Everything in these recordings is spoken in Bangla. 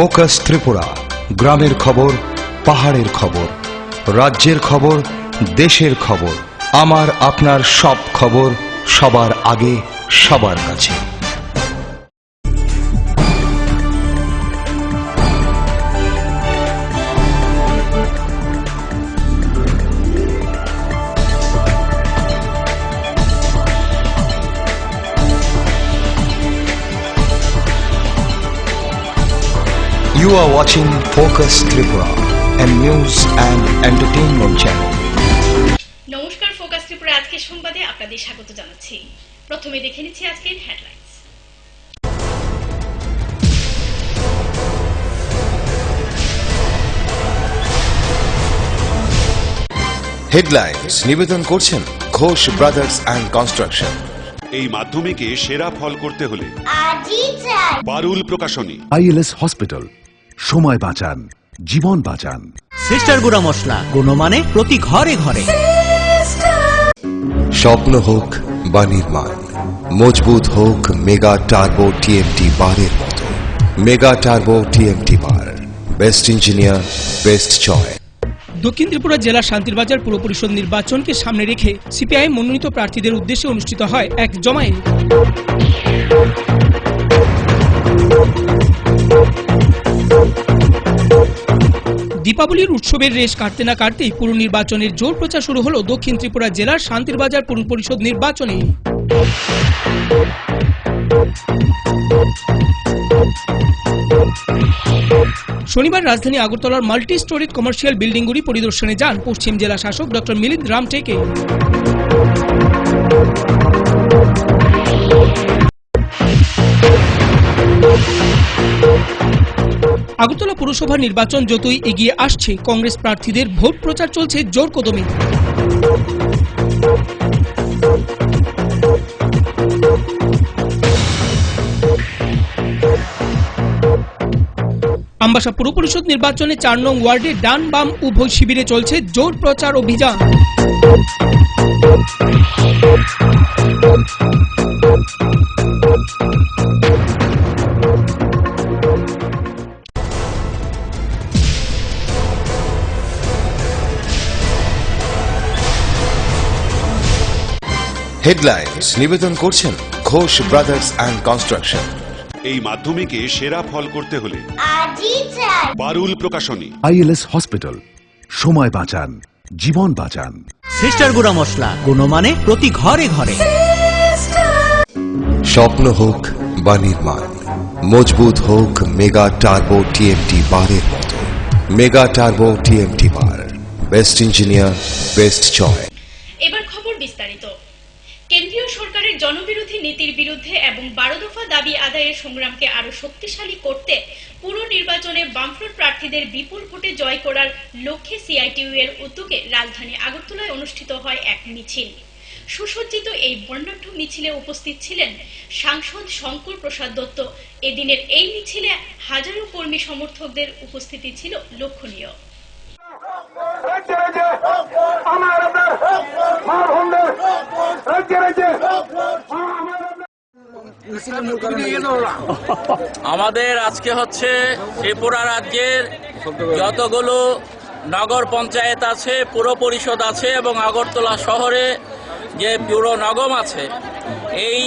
ফোকাস ত্রিপুরা, গ্রামের খবর, পাহাড়ের খবর, রাজ্যের খবর, দেশের খবর, আমার আপনার সব খবর সবার আগে সবার কাছে। You are watching Focus Tripura, a news and entertainment channel. নমস্কার, ফোকাস ত্রিপুরা আজকের সংবাদে আপনাদের স্বাগত জানাচ্ছি। প্রথমে দেখে নিচ্ছি আজকের হেডলাইন্স। হেডলাইন্স নিবেদন করছেন ঘোষ ব্রাদার্স অ্যান্ড কনস্ট্রাকশন। এই মাধ্যমিকে সেরা ফল করতে হলে পারুল প্রকাশনী। ILS হসপিটাল, সময় বাঁচান, জীবন বাঁচান। সিস্টার গুঁড়া মশলা, গুণমানে প্রতি ঘরে ঘরে। স্বপ্ন হোক বা নির্মাণ, মজবুত হোক মেগা টার্বো TMT বারের মতো। মেগা টার্বো TMT বার, বেস্ট ইঞ্জিনিয়ার, বেস্ট চয়েস। দক্ষিণ ত্রিপুরা জেলার শান্তিরবাজার পুর পরিষদ নির্বাচনকে সামনে রেখে সিপিআইএম মনোনীত প্রার্থীদের উদ্দেশ্যে অনুষ্ঠিত হয় এক জমায়েত। দীপাবলির উৎসবের রেশ কাটতে না কাটতেই পুর নির্বাচনের জোর প্রচার শুরু হলো দক্ষিণ ত্রিপুরা জেলার শান্তিরবাজার পুর পরিষদ নির্বাচনে। শনিবার রাজধানী আগরতলার মাল্টি স্টোরেজ কমার্শিয়াল বিল্ডিংগুলি পরিদর্শনে যান পশ্চিম জেলা শাসক ডক্টর মিলিন্দ রামটেকে। আগরতলা পুরসভা নির্বাচন যতই এগিয়ে আসছে, কংগ্রেস প্রার্থীদের ভোট প্রচার চলছে জোর কদমে। আমবাসা পুর পরিষদ নির্বাচনে 4 নং ওয়ার্ডে ডান বাম উভয় শিবিরে চলছে জোর প্রচার অভিযান। হেডলাইন্স নিবেদন করছেন ঘোষ ব্রাদার্স অ্যান্ড কনস্ট্রাকশন। এই মাধ্যমিকে সেরা ফল করতে হলে পারুল প্রকাশনী। ILS হসপিটাল, সময় বাঁচান, জীবন বাঁচান। সিস্টার গুঁড়া মশলা, গুণমানে প্রতি ঘরে ঘরে। স্বপ্ন হোক বা নির্মাণ, মজবুত হোক মেগা টার্বো TMT বারের মতো। মেগা টার্বো TMT বার, বেস্ট ইঞ্জিনিয়ার, বেস্ট চয়েস। এবার খবর বিস্তারিত। কেন্দ্রীয় সরকারের জনবিরোধী নীতির বিরুদ্ধে এবং 12 দফা দাবি আদায়ের সংগ্রামকে আরো শক্তিশালী করতে পুর নির্বাচনে বামফ্রন্ট প্রার্থীদের বিপুল ভোটে জয় করার লক্ষ্যে CITU এর উদ্যোগে রাজধানী আগরতলায় অনুষ্ঠিত হয় এক মিছিল। সুসজ্জিত এই বর্ণাঢ্য মিছিলে উপস্থিত ছিলেন সাংসদ শঙ্কর প্রসাদ দত্ত। এদিনের এই মিছিলে হাজারো কর্মী সমর্থকদের উপস্থিতি ছিল লক্ষণীয়। আমাদের আজকে হচ্ছে ত্রিপুরা রাজ্যের যতগুলো নগর পঞ্চায়েত আছে, পুর পরিষদ আছে এবং আগরতলা শহরে যে পুর নগম আছে, এই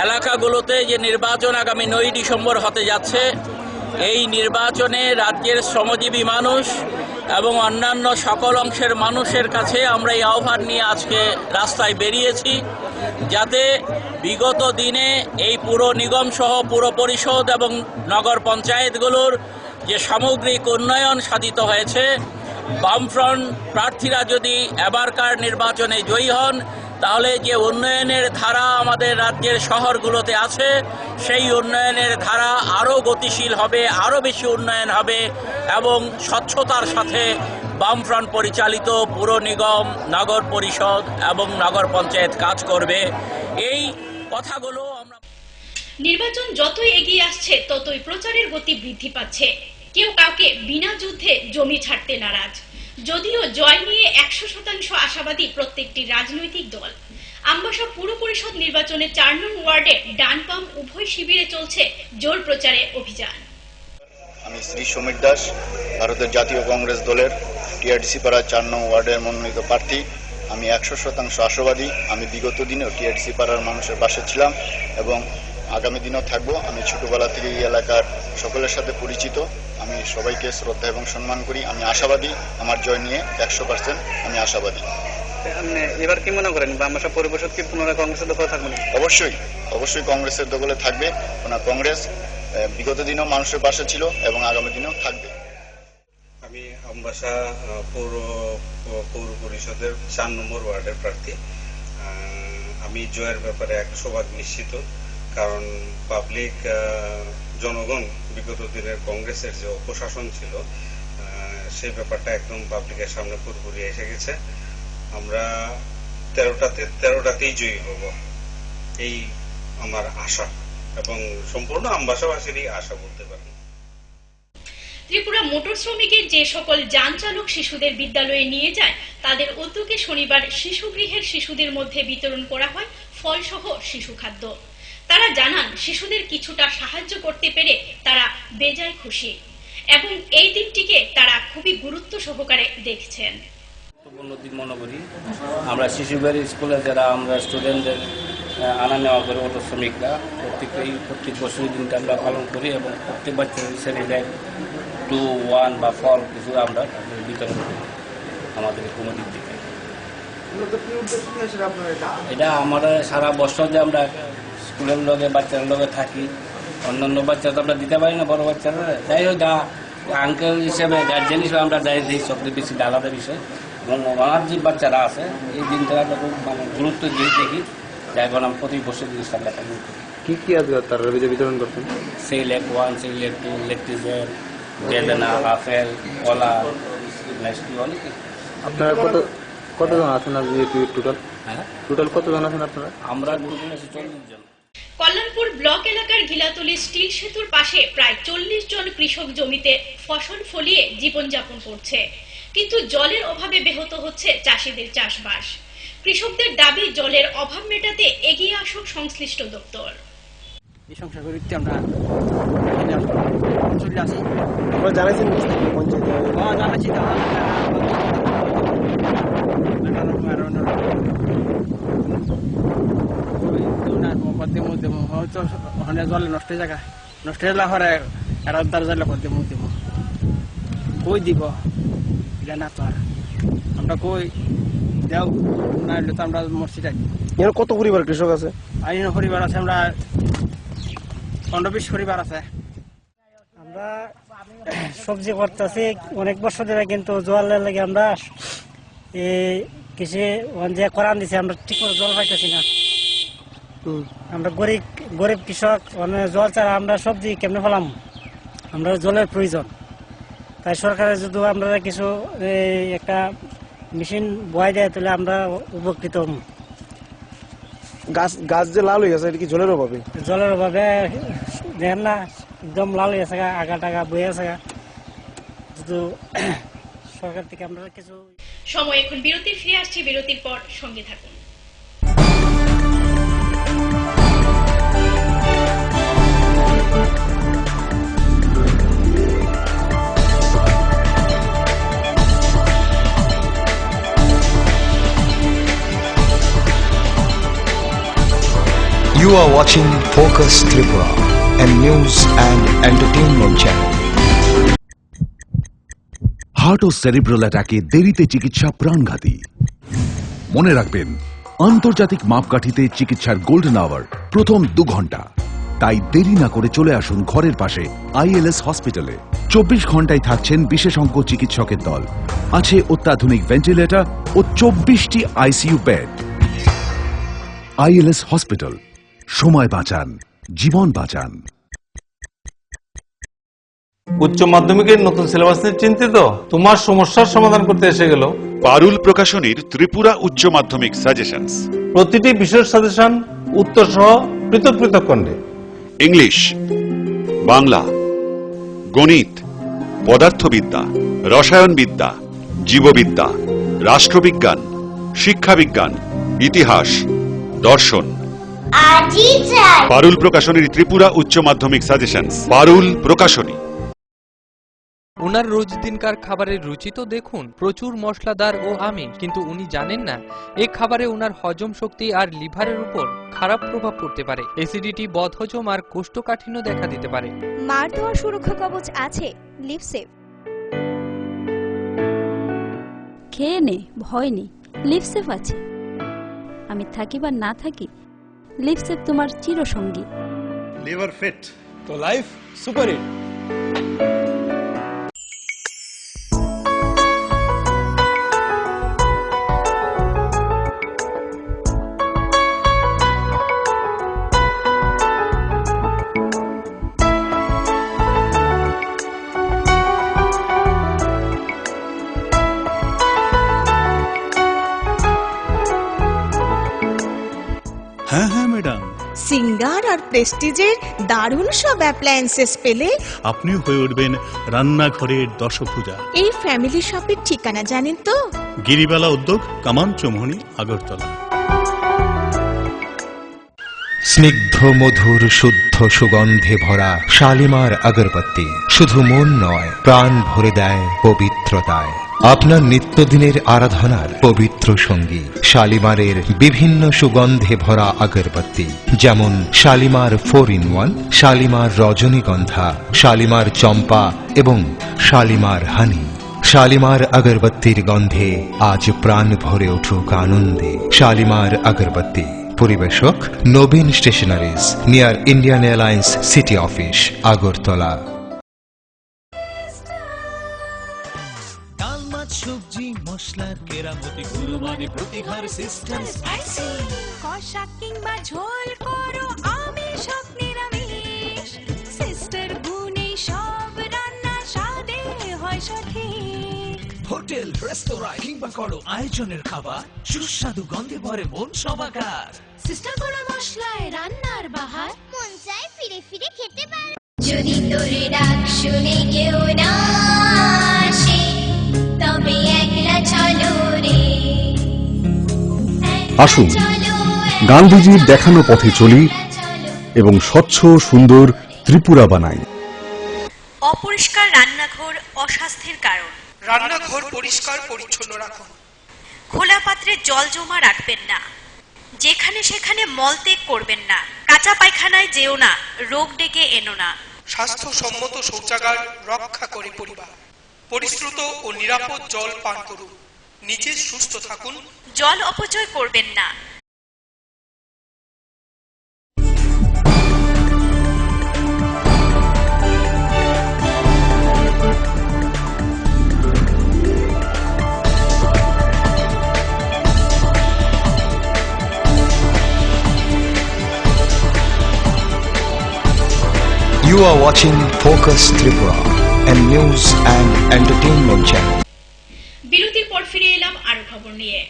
এলাকাগুলোতে যে নির্বাচন আগামী 9 ডিসেম্বর হতে যাচ্ছে, এই নির্বাচনে রাজ্যের শ্রমজীবী মানুষ এবং অন্যান্য সকল অংশের মানুষের কাছে আমরা এই আহ্বান নিয়ে আজকে রাস্তায় বেরিয়েছি, যাতে বিগত দিনে এই পুর নিগম সহ পুর পরিষদ এবং নগর পঞ্চায়েতগুলোর যে সামগ্রিক উন্নয়ন সাধিত হয়েছে, বামফ্রন্ট প্রার্থীরা যদি এবারকার নির্বাচনে জয়ী হন, তাহলে যে উন্নয়নের ধারা আমাদের রাজ্যের শহরগুলোতে আছে, সেই উন্নয়নের ধারা আরও গতিশীল হবে, আরও বেশি উন্নয়ন হবে এবং স্বচ্ছতার সাথে বামফ্রন্ট পরিচালিত পুর নিগম, নগর পরিষদ এবং নগর পঞ্চায়েত কাজ করবে। এই কথাগুলো আমরা। নির্বাচন যতই এগিয়ে আসছে, ততই প্রচারের গতি বৃদ্ধি পাচ্ছে। কেউ কাউকে বিনা যুদ্ধে জমি ছাড়তে নারাজ। যদিও জয় নিয়ে 100% আশাবাদী প্রত্যেকটি রাজনৈতিক দল। আমবাসা পুর পরিষদ নির্বাচনে 4 নং ওয়ার্ডে ডান বাম উভয় শিবিরে চলছে জোর প্রচারে অভিযান। আমি সমীর দাস, ভারতের জাতীয় কংগ্রেস দলের টিআরডিসি পাড়া 4 নং ওয়ার্ডের মনোনীত প্রার্থী। আমি 100% আশাবাদী। আমি বিগত দিনেও টিআরডিসি পাড়ার মানুষের পাশে ছিলাম এবং আগামী দিনেও থাকবো। আমি ছোটবেলা থেকে এই এলাকার সকলের সাথে পরিচিত। আমি সবাইকে শ্রদ্ধা এবং সম্মান করি। আমি আশাবাদী, আমার জয় নিয়ে 100% আমি আশাবাদী। এবার কি মনে করেন বামসা পরিষদ কি পুনরায় কংগ্রেসের দখলে থাকবে? অবশ্যই কংগ্রেসের দখলে থাকবে। কংগ্রেস বিগত দিনেও মানুষের পাশে ছিল এবং আগামী দিনেও থাকবে। আমি আমবাসা পৌর পরিষদের 4 নম্বর ওয়ার্ডের প্রার্থী। আমি জয়ের ব্যাপারে 100% নিশ্চিত, কারণ পাবলিক জনগণ বিগত দিনের কংগ্রেসের যে অপশাসন ছিল সেই ব্যাপারটা একদম পাবলিকের সামনে পুরোপুরি এসে গেছে। আমরা 13টাতেই জয়ী হব, এই আমার আশা এবং সম্পূর্ণ আমবাসাবাসীরই আশা বলতে পারেন। ত্রিপুরা মোটর শ্রমিকের যে সকল যান চালক শিশুদের বিদ্যালয়ে নিয়ে যায় তাদের উদ্যোগে শনিবার শিশুগৃহের শিশুদের মধ্যে বিতরণ করা হয় ফলসহ শিশু খাদ্য। তারা জানান শিশুদের কিছুটা সাহায্য করতে পেরে তারা বেজায় খুশি এবং এই দিনটিকে তারা খুবই গুরুত্ব সহকারে দেখছেন। দিন মনে করি আমরা শিশুদের স্কুলে যারা আমরা স্টুডেন্টদের আনা নেওয়া করি অটো শ্রমিকরা প্রত্যেক বছর দিনটা আমরা পালন করি এবং প্রত্যেক বাচ্চাদের স্যানিটাইজ 2, 1 বা ফল কিছু আমরা বিতরণ করি আমাদের কমিটির দিকে। এটা আমরা সারা বছর যে আমরা স্কুলের লগে বাচ্চার লগে থাকি, অন্যান্য বাচ্চা তো আমরা দিতে পারি না, বড় বাচ্চারা। যাই হোক আঙ্কেল হিসেবে গার্জেন হিসেবে আমরা যাই দিই সবচেয়ে বেশি আলাদা বিষয়। এবং আমার যে বাচ্চারা আছে এই দিনটা আমরা খুব গুরুত্ব দিয়ে দেখি, যাই কারণ আমি প্রতি বছর জিনিসটা আমরা পালন করি। কি আছে তারা বিতরণ করছেন? সেইলেক 1, সেইলেক 2, লেকটিজের, বেদানা, আপেল, কলা, নেক্সটি অনেক। আপনারা কতজন আছেন টোটাল কতজন আছেন আপনারা? আমরা 40 জন। কল্যাণপুর ব্লক এলাকার ঘিলাতলি স্টিল সেতুর পাশে প্রায় 40 জন কৃষক জমিতে ফসল ফলিয়ে জীবনযাপন করছে, কিন্তু জলের অভাবে ব্যাহত হচ্ছে চাষিদের চাষবাস। কৃষকদের দাবি জলের অভাব মেটাতে এগিয়ে আসুক সংশ্লিষ্ট দপ্তর। এই সংসার করতে আমরা চলে আসি। জানাইছেন জানাচ্ছি জলে নষ্ট জায়গা নষ্ট হলে হরে তার জলে কই দিব এটা না তো আর আমরা কই দেও না হলে তো আমরা মরছি থাকি। এর কত পরিবার কৃষক আছে? আইন পরিবার আছে আমরা 15-20 পরিবার আছে। আমরা সবজি করতেছি অনেক বছর ধরে, কিন্তু জলের লাগে আমরা এই কৃষি যে করান দিছি আমরা ঠিক করে জল পাইতেছি না। আমরা গরিব কৃষক, জল ছাড়া আমরা সবজি কেমনে ফেলাম? আমরা জলের প্রয়োজন। তাই সরকারের যদি আমরা কিছু একটা মেশিন বয় দেয় তাহলে আমরা উপকৃত হব। গাছ যে লাল হয়ে গেছে এটা কি জলের অভাবে? জলের অভাবে দেখেন না, একদম লাল হয়ে গেছে, আগা টাকা বয়ে আছে। শুধু সরকার থেকে আমরা কিছু সময় এখন বিরতি, ফিরে আসছি বিরতির পর, সঙ্গে থাকুন। You are watching Focus Tripura, a news and entertainment channel. Heart ও সেরিব্রাল অ্যাটাকে দেরিতে চিকিৎসা প্রাণঘাতী। মনে রাখবেন, আন্তর্জাতিক মাপকাঠিতে চিকিৎসার গোল্ডেন আওয়ার প্রথম 2 ঘন্টা। তাই দেরি না করে চলে আসুন ঘরের পাশে ILS হসপিটালে। 24 ঘন্টায় থাকছেন বিশেষজ্ঞ চিকিৎসকের দল, আছে অত্যাধুনিক ভেন্টিলেটর ও 24টি ICU বেড। ILS হসপিটাল, সময় বাঁচান, জীবন বাঁচান। উচ্চ মাধ্যমিকের নতুন সিলেবাস নিয়ে চিন্তিত? তোমার সমস্যার সমাধান করতে এসে গেল পারুল প্রকাশনীর ত্রিপুরা উচ্চ মাধ্যমিক সাজেশনস। প্রতিটি বিষয়ের সাজেশন উত্তর সহ পৃথক পৃথক খণ্ডে। ইংলিশ, বাংলা, গণিত, পদার্থবিদ্যা, রসায়নবিদ্যা, জীববিদ্যা, রাষ্ট্রবিজ্ঞান, শিক্ষাবিজ্ঞান, ইতিহাস, দর্শন। পারুল প্রকাশনীর ত্রিপুরা উচ্চ মাধ্যমিক সাজেশনস। পারুল প্রকাশনী। ওনার রোজ দিনকার খাবারের রুচি তো দেখুন, প্রচুর মশলাদার ও আমিষ, কিন্তু উনি জানেন না এই খাবারে ওনার হজম শক্তি আর লিভারের উপর খারাপ প্রভাব পড়তে পারে। অ্যাসিডিটি, বদহজম আর কোষ্ঠকাঠিন্য দেখা দিতে পারে। মার দেওয়ার সুরক্ষা কবচ আছে লিভসেভ। খেয়ে নে, ভয় নেই, লিভসেভ আছে। আমি থাকি বা না থাকি, লিভসেভ তোমার চিরসঙ্গী। লিভার ফিট তো লাইফ সুপার হিট। হ্যাঁ হ্যাঁ ম্যাডাম, সিঙ্গার আর প্রেস্টিজের দারুণ সব অ্যাপ্লায়েন্সেস পেলে আপনিও হয়ে উঠবেন রান্নাঘরের দশভুজা। এই ফ্যামিলি শপের ঠিকানা জানেন তো? গিরিবালা উদ্যোগ, কামান চৌমুহনী, আগরতলা। স্নিগ্ধ মধুর শুদ্ধ সুগন্ধে ভরা শালিমার আগরবাতি শুধু মন নয়, প্রাণ ভরে দেয় পবিত্রতায়। আপনার নিত্যদিনের আরাধনার পবিত্র সঙ্গী শালিমারের বিভিন্ন সুগন্ধে ভরা আগরবাতি, যেমন শালিমার 4-in-1, শালিমার রজনীগন্ধা, শালিমার চম্পা এবং শালিমার হানি। শালিমার আগরবাতির গন্ধে আজ প্রাণ ভরে উঠুক আনন্দে। শালিমার আগরবাতি। পরিবেশক Nabin stationeries, near Indian airlines city office, Agartala. ডাল, মাছ, সবজি, মশলার কেরামতি, গুরুমানি প্রতিঘর সিস্টেম স্পাইসি। কষা কিংবা ঝোল করো আমিষ হোক নিরামিষ, সিস্টার গুণে সব রান্না স্বাদে হয় সঠিক। হোটেল, রেস্তোরাঁ কিংবা করো আয়োজনের খাবার, সুস্বাদু গন্ধে ভরে মন সবাকার। সিস্টার গুঁড়ো মশলায় রান্নার বাহার, মন চায় ফিরে ফিরে খেতে পারো। যদি তোর ডাক শুনে কেউ না আসে, তবে একলা চলো রে। আসুন গান্ধীজির দেখানো পথে চলি এবং স্বচ্ছ সুন্দর ত্রিপুরা বানাই। অপরিষ্কার রান্নাঘর অস্বাস্থ্যের কারণ। রান্নাঘর পরিষ্কার পরিচ্ছন্ন রাখুন। খোলা পাত্রে জল জমা রাখবেন না। যেখানে সেখানে মলত্যাগ করবেন না। কাঁচা পায়খানায় যেও না, রোগ ডেকে এনো না। স্বাস্থ্যসম্মত শৌচাগার রক্ষা করে পরিবার। পরিশ্রুত ও নিরাপদ জল পান করুন। নিজে সুস্থ থাকুন। জল অপচয় করবেন না। You are watching Focus Tripura, a news and entertainment channel. বিরতির পর ফিরে এলাম আরো খবর নিয়ে।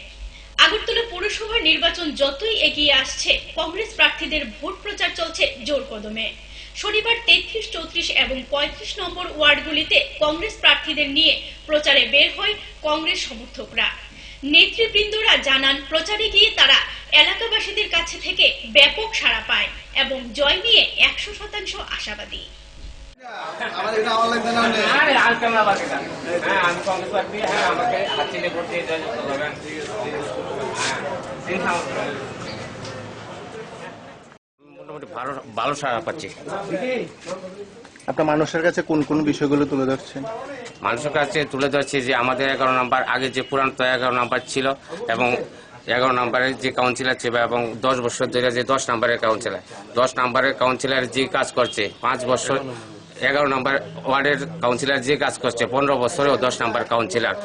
আগরতলা পৌরসভার নির্বাচন যতই এগিয়ে আসছে, কংগ্রেস প্রার্থীদের ভোট প্রচার চলছে জোর কদমে। শনিবার 33, 34 এবং 35 নম্বর ওয়ার্ডগুলিতে কংগ্রেস প্রার্থীদের নিয়ে প্রচারে বের হয় কংগ্রেস সমর্থকরা। নেতৃবৃন্দরা জানান, প্রচারে গিয়ে তারা এলাকাবাসীদের কাছে থেকে ব্যাপক সাড়া পায় এবং জয় নিয়ে 100% আশাবাদী। মোটামুটি ভালো সাড়া পাচ্ছি। আপনার মানুষের কাছে কোন কোন বিষয়গুলো তুলে ধরছেন? মানুষের কাছে তুলে ধরছে যে আমাদের 11 নম্বর, আগে যে পুরান 11 নম্বর ছিল এবং 11 নম্বরের যে কাউন্সিলর ছিল এবং 10 বছর ধরে যে 10 নম্বরের কাউন্সিলর, 10 নম্বরের কাউন্সিলর যে কাজ করছে 5 বছর, 11 নম্বর ওয়ার্ডের কাউন্সিলর যে কাজ করছে 15 বছরেও 10 নম্বর কাউন্সিলর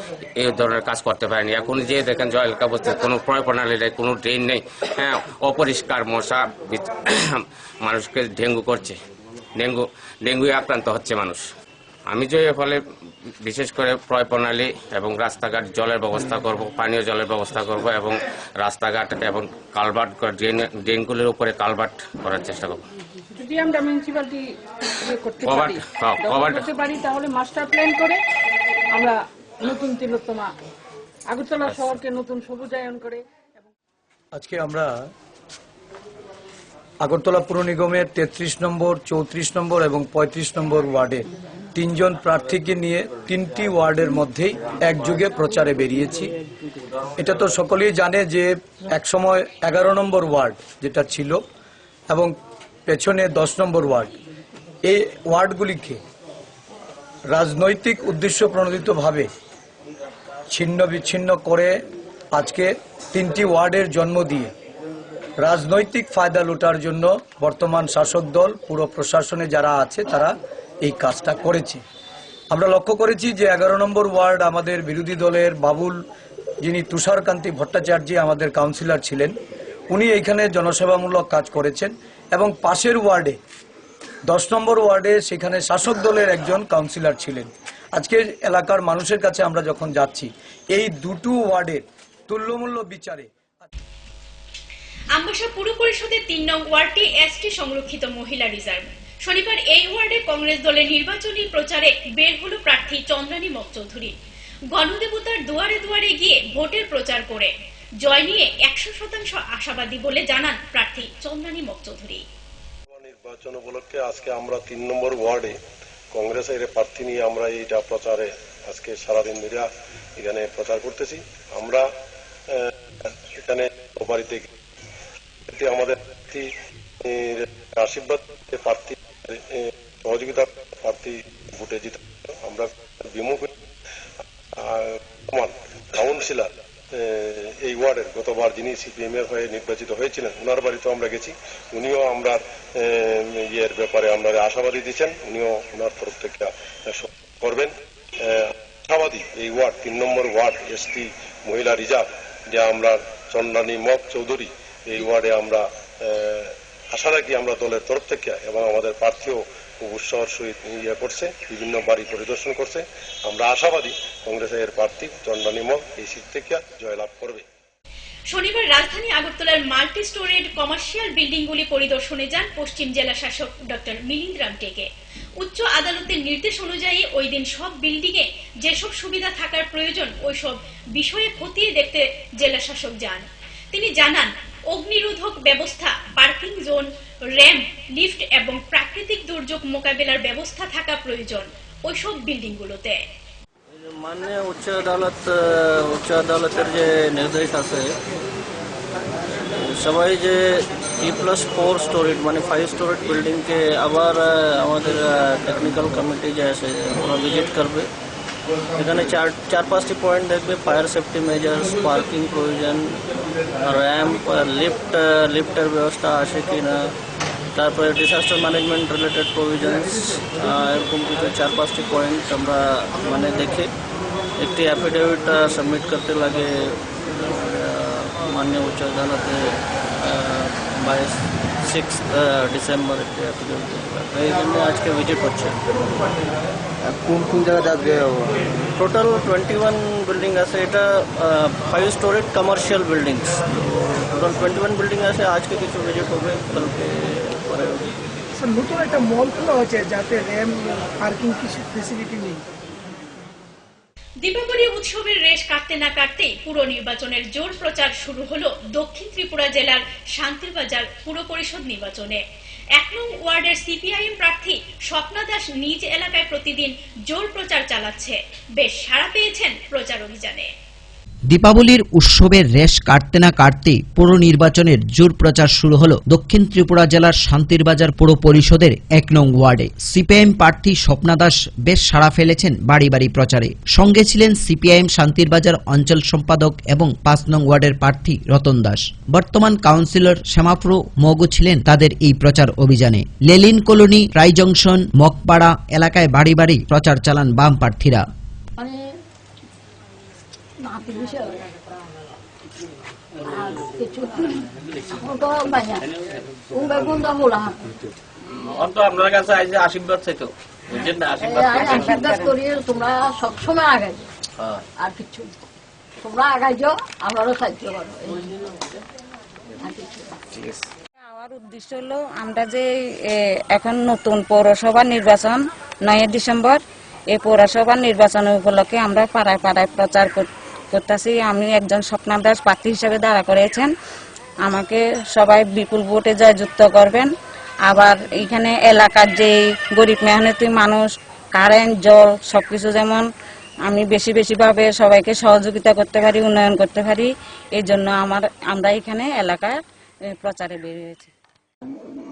এই ধরনের কাজ করতে পারেনি। এখন যে দেখেন জয় এলাকা বলতে কোনো প্রণালী নেই, কোনো ড্রেন নেই, হ্যাঁ, অপরিষ্কার, মশা মানুষকে ডেঙ্গু করছে, ডেঙ্গুয়ে আক্রান্ত হচ্ছে মানুষ। আমি যে ফলে বিশেষ করে প্রণালী এবং রাস্তাঘাট জলের ব্যবস্থা করব, পানীয় জলের ব্যবস্থা করব এবং রাস্তাঘাট এবং কালভার্ট, ড্রেনগুলির উপরে কালভার্ট করার চেষ্টা করব। যদি আমরা মিউনিসিপ্যালিটি করতে পারি তাহলে মাস্টার প্ল্যান করে আমরা নতুন তিলোত্তমা আগরতলা শহরকে নতুন সবুজায়ন করে। আজকে আমরা আগরতলা পুর নিগমের 33 নম্বর, 34 নম্বর এবং 35 নম্বর ওয়ার্ডে 3 জন প্রার্থীকে নিয়ে 3টি ওয়ার্ডের মধ্যেই একযোগে প্রচারে বেরিয়েছি। এটা তো সকলেই জানে যে একসময় 11 নম্বর ওয়ার্ড যেটা ছিল এবং পেছনে 10 নম্বর ওয়ার্ড, এই ওয়ার্ডগুলিকে রাজনৈতিক উদ্দেশ্য প্রণোদিতভাবে ছিন্ন বিচ্ছিন্ন করে আজকে 3টি ওয়ার্ডের জন্ম দিয়ে রাজনৈতিক ফায়দা লুটার জন্য বর্তমান শাসক দল, পুরো প্রশাসনে যারা আছে তারা এই কাজটা করেছে। আমরা লক্ষ্য করেছি যে 11 নম্বর ওয়ার্ড আমাদের বিরোধী দলের বাবুল, যিনি তুষারকান্তি ভট্টাচার্য আমাদের কাউন্সিলর ছিলেন, উনি এইখানে জনসেবামূলক কাজ করেছেন এবং পাশের ওয়ার্ডে 10 নম্বর ওয়ার্ডে সেখানে শাসক দলের একজন কাউন্সিলর ছিলেন। আজকে এলাকার মানুষের কাছে আমরা যখন যাচ্ছি এই দুটো ওয়ার্ডের তুল্যমূল্য বিচারে আমবাসা পুর পরিষদের 3 নং ওয়ার্ডটি এসটি সংরক্ষিত মহিলা রিজার্ভ। শনিবার এই ওয়ার্ডে কংগ্রেস দলের নির্বাচনী প্রচারে বের হলো প্রার্থী চন্দ্রানী মক চৌধুরী। গণদেবতার দুয়ারে দুয়ারে গিয়ে ভোটের প্রচার করে জয় নিয়ে 100% আশাবাদী বলে জানান প্রার্থী চন্দ্রানী মক চৌধুরী। নির্বাচন উপলক্ষে আজকে আমরা 3 নম্বর ওয়ার্ডে কংগ্রেসের প্রার্থী নিয়ে আমরা এইটা প্রচারে আজকে সারাদিন ধরে এখানে প্রচার করতেছি। আমরা এখানে বাড়িতে আমাদের আশীর্বাদ প্রার্থী সহযোগিতা প্রার্থী ভোটে জিতে আমরা বিমুখ কাউন্সিলর এই ওয়ার্ডের গতবার যিনি সিপিএম এর হয়ে নির্বাচিত হয়েছিলেন ওনার বাড়িতে আমরা গেছি। উনিও আমরা ইয়ের ব্যাপারে আমরা আশাবাদী দিচ্ছেন, উনিও ওনার তরফ থেকে করবেন। আশাবাদী এই ওয়ার্ড 3 নম্বর ওয়ার্ড এসটি মহিলা রিজার্ভ যে আমরা চন্দ্রানী মক চৌধুরী এই ওয়ার্ডে আমরা আশা রাখি আমরা দলের তরফ থেকে এবং আমাদের প্রার্থীও খুব উৎসাহের সহিত ইয়ে করছে, বিভিন্ন বাড়ি পরিদর্শন করছে। আমরা আশাবাদী কংগ্রেসের প্রার্থী চন্দ্রানী মক এই সিট থেকে জয়লাভ করবে। শনিবার রাজধানী আগরতলার মাল্টি স্টোরেড কমার্শিয়াল বিল্ডিংগুলি পরিদর্শনে যান পশ্চিম জেলা শাসক ডক্টর মিলিন্দ রাম টেকে। উচ্চ আদালতের নির্দেশ অনুযায়ী ওই দিন সব বিল্ডিংয়ে যেসব সুবিধা থাকার প্রয়োজন ওইসব বিষয়ে খতিয়ে দেখতে জেলা শাসক যান। তিনি জানান অগ্নিরোধক ব্যবস্থা, পার্কিং জোন, র্যাম্প, লিফট এবং প্রাকৃতিক দুর্যোগ মোকাবেলার ব্যবস্থা থাকা প্রয়োজন ওইসব বিল্ডিংগুলোতে। মাননীয় উচ্চ আদালতের যে নির্দেশ আছে সবাই যে 3+4 স্টোরেড মানে 5 স্টোরেড বিল্ডিংকে আবার আমাদের টেকনিক্যাল কমিটি যে আছে ওরা ভিজিট করবে। এখানে 4-5টি পয়েন্ট দেখবে, ফায়ার সেফটি মেজার্স, পার্কিং প্রয়োজন, র্যাম্প, লিফটের ব্যবস্থা আছে কি না, তারপরে ডিজাস্টার ম্যানেজমেন্ট রিলেটেড প্রভিজনস, এরকম কিছু 4-5টি পয়েন্ট আমরা মানে দেখে একটি অ্যাফিডেভিট সাবমিট করতে লাগে মাননীয় উচ্চ আদালতে 6 ডিসেম্বর একটি অ্যাফিডেভিট এই জন্য আজকে ভিজিট হচ্ছে। কোন কোন জায়গা যাবে? টোটাল 21 বিল্ডিং আছে, এটা 5 storeyed commercial buildings, total 21 building আছে। আজকে কিছু ভিজিট হবে, কালকে পরে হবে। স্যার নতুন একটা মল খোলা হয়েছে যাতে র্যাম্প পার্কিং কিছু ফেসিলিটি নেই। দীপাবলি উৎসবের রেশ কাটতে না কাটতেই পুর নির্বাচনের জোর প্রচার শুরু হলো দক্ষিণ ত্রিপুরা জেলার শান্তিরবাজার পুর পরিষদ নির্বাচনে। 1 নং ওয়ার্ডের সিপিআইএম প্রার্থী স্বপ্না দাস নিজ এলাকায় প্রতিদিন জোর প্রচার চালাচ্ছে। বেশ সাড়া পেয়েছেন প্রচার অভিযানে। দীপাবলির উৎসবের রেশ কাটতে না কাটতেই পুর নির্বাচনের জোর প্রচার শুরু হলো দক্ষিণ ত্রিপুরা জেলার শান্তিরবাজার পুর পরিষদের 1 নং ওয়ার্ডে। সিপিআইএম প্রার্থী স্বপ্না দাস বেশ সাড়া ফেলেছেন বাড়ি বাড়ি প্রচারে। সঙ্গে ছিলেন সিপিআইএম শান্তিরবাজার অঞ্চল সম্পাদক এবং 5 নং ওয়ার্ডের প্রার্থী রতন দাস। বর্তমান কাউন্সিলর শ্যামাপ্রু মগু ছিলেন তাদের এই প্রচার অভিযানে। লেলিন কলোনি, রাই জংশন, মকপাড়া এলাকায় বাড়ি বাড়ি প্রচার চালান বাম প্রার্থীরা। আপনার কাছে আশীর্বাদ চাইতো, আশীর্বাদ করি তোমরা সবসময় আগাই আর কিছু তোমরা আগাই যাও, আমারও সাহায্য করো। আমার উদ্দেশ্য হলো আমরা যে এখন নতুন পৌরসভা নির্বাচন 9 ডিসেম্বর, এই পৌরসভা নির্বাচন উপলক্ষে আমরা পাড়ায় পাড়ায় প্রচার করতেছি। আমি একজন স্বপ্না দাস প্রার্থী হিসেবে দাঁড়া করেছেন। আমাকে সবাই বিপুল ভোটে জয়যুক্ত করবেন। আবার এখানে এলাকার যে গরিব মেহনতি মানুষ কারেন্ট জল সবকিছু যেমন আমি বেশি বেশিভাবে সবাইকে সহযোগিতা করতে পারি, উন্নয়ন করতে পারি, এই জন্য আমরা এখানে এলাকায় প্রচারে বের হয়েছি।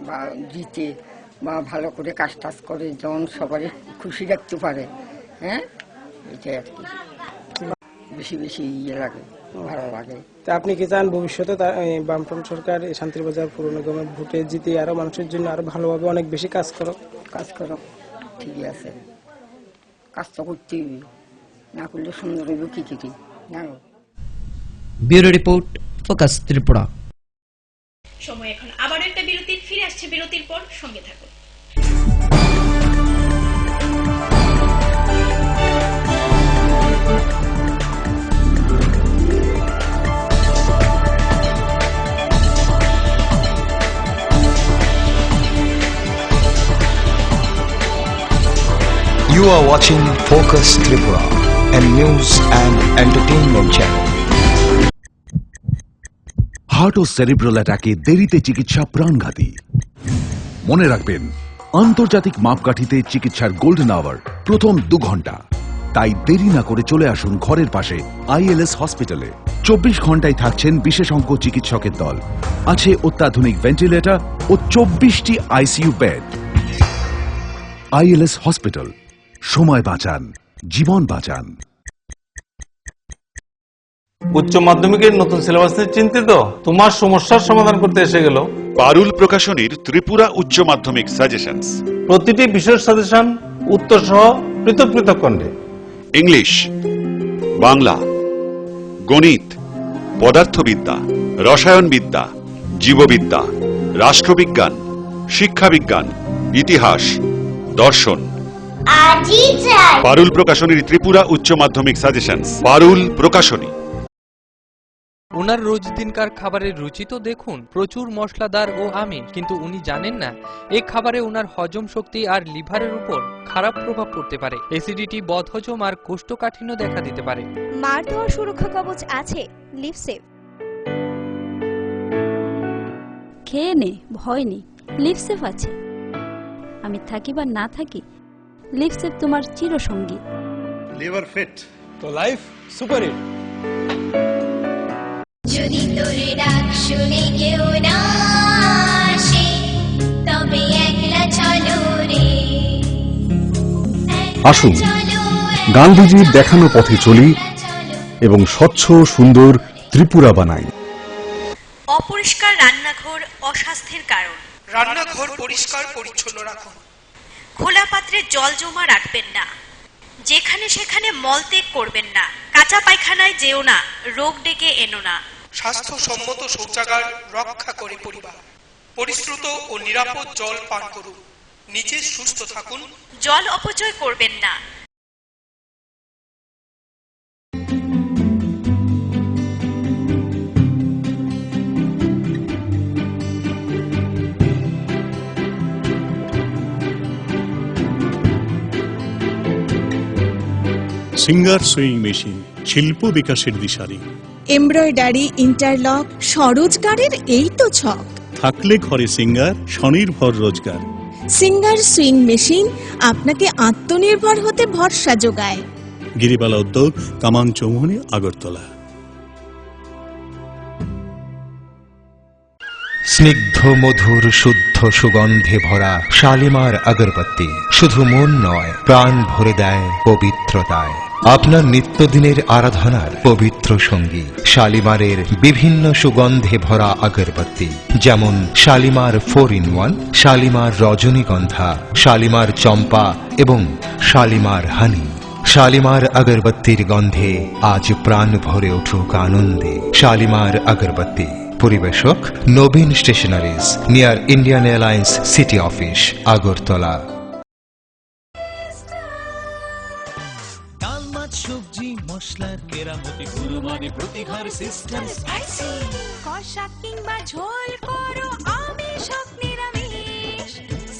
বা জিতে বা ভালো করে কাজ টাজ করে যেমন সবাই খুশি রাখতে পারে, হ্যাঁ এটাই আর কি। বেশি বেশি ইয়ে লাগে, ভালো লাগে। তা আপনি কি চান ভবিষ্যতে বামফ্রন্ট সরকার শান্তিরবাজার পৌর নিগমের ভোটে জিতে আরো মানুষের জন্য আরো ভালোভাবে অনেক বেশি কাজ করো? ঠিকই আছে, কাজ তো করতেই হবে, না করলে সুন্দর হইব কি না। Bureau report, focus Tripura. সময় এখন আবার একটা বিরতির, ফিরে আসছে বিরতির পর, সঙ্গে থাকুন। You are watching Focus Tripura, a news and entertainment channel. Heart ও সেরিব্রাল অ্যাটাকে দেরিতে চিকিৎসা প্রাণঘাতী। মনে রাখবেন, আন্তর্জাতিক মাপকাঠিতে চিকিৎসার গোল্ডেন আওয়ার প্রথম 2 ঘন্টা। তাই দেরি না করে চলে আসুন ঘরের পাশে ILS হসপিটালে। 24 ঘন্টায় থাকছেন বিশেষজ্ঞ চিকিৎসকের দল, আছে অত্যাধুনিক ভেন্টিলেটর ও 24টি ICU বেড। ILS হসপিটাল, সময় বাঁচান, জীবন বাঁচান। উচ্চ মাধ্যমিকের নতুন সিলেবাস নিয়ে চিন্তিত? তোমার সমস্যার সমাধান করতে এসে গেল পারুল প্রকাশনীর ত্রিপুরা উচ্চ মাধ্যমিক সাজেশনস। প্রতিটি বিষয়ের সাজেশন উত্তর সহ পৃথক পৃথক খণ্ডে। ইংলিশ, বাংলা, গণিত, পদার্থবিদ্যা, রসায়নবিদ্যা, জীববিদ্যা, রাষ্ট্রবিজ্ঞান, শিক্ষাবিজ্ঞান, ইতিহাস, দর্শন। পারুল প্রকাশনীর ত্রিপুরা উচ্চ মাধ্যমিক সাজেশনস। পারুল প্রকাশনী। ওনার রোজ দিনকার খাবারের রুচি তো দেখুন, প্রচুর মশলাদার ও আমিষ, কিন্তু উনি জানেন না এই খাবারে ওনার হজম শক্তি আর লিভারের উপর খারাপ প্রভাব পড়তে পারে। অ্যাসিডিটি, বদহজম আর কোষ্ঠকাঠিন্য দেখা দিতে পারে। মার দেওয়ার সুরক্ষা কবচ আছে লিভসেভ। খেয়ে নে, ভয় নেই, লিভসেভ আছে। আমি থাকি বা না থাকি, লিভসেভ তোমার চিরসঙ্গী। লিভার ফিট তো লাইফ সুপার হিট। যদি তোর ডাক শুনে কেউ না আসে, তবে একলা চলো রে। আসুন গান্ধীজির দেখানো পথে চলি এবং স্বচ্ছ সুন্দর ত্রিপুরা বানাই। অপরিষ্কার রান্নাঘর অস্বাস্থ্যের কারণ। রান্নাঘর পরিষ্কার পরিচ্ছন্ন রাখুন। খোলা পাত্রে জল জমা রাখবেন না। যেখানে সেখানে মলত্যাগ করবেন না। কাঁচা পায়খানায় যেও না, রোগ ডেকে এনো না। স্বাস্থ্যসম্মত শৌচাগার রক্ষা করে পরিবার। পরিশ্রুত ও নিরাপদ জল পান করুন। নিজে সুস্থ থাকুন। জল অপচয় করবেন না। সিঙ্গার সুইং মেশিন, শিল্প বিকাশের দিশারি। এমব্রয়ডারি, ইন্টারলক, স্বরোজগারের এই তো ছক। থাকলে ঘরে সিঙ্গার, স্বনির্ভর রোজগার। সিঙ্গার সুইং মেশিন আপনাকে আত্মনির্ভর হতে ভরসা যোগায়। গিরিবালা উদ্যোগ, কামাং চৌমুহনী, আগরতলা। স্নিগ্ধ মধুর শুদ্ধ সুগন্ধে ভরা শালিমার আগরবাতি শুধু মন নয়, প্রাণ ভরে দেয় পবিত্রতায়। আপনার নিত্যদিনের আরাধনার পবিত্র সঙ্গী শালিমারের বিভিন্ন সুগন্ধে ভরা আগরবাতি, যেমন শালিমার 4-in-1, শালিমার রজনীগন্ধা, শালিমার চম্পা এবং শালিমার হানি। শালিমার আগরবাতির গন্ধে আজ প্রাণ ভরে উঠুক আনন্দে। শালিমার আগরবাতি। পরিবেশক Nabin stationeries, near Indian airlines city office, Agartala. ডাল, মাছ, সবজি, মশলার কেরামতি, গুরুমানি প্রতি ঘর সিস্টেম স্পাইসি। কষা কিংবা ঝোল করো আমিষ হোক নিরামিষ,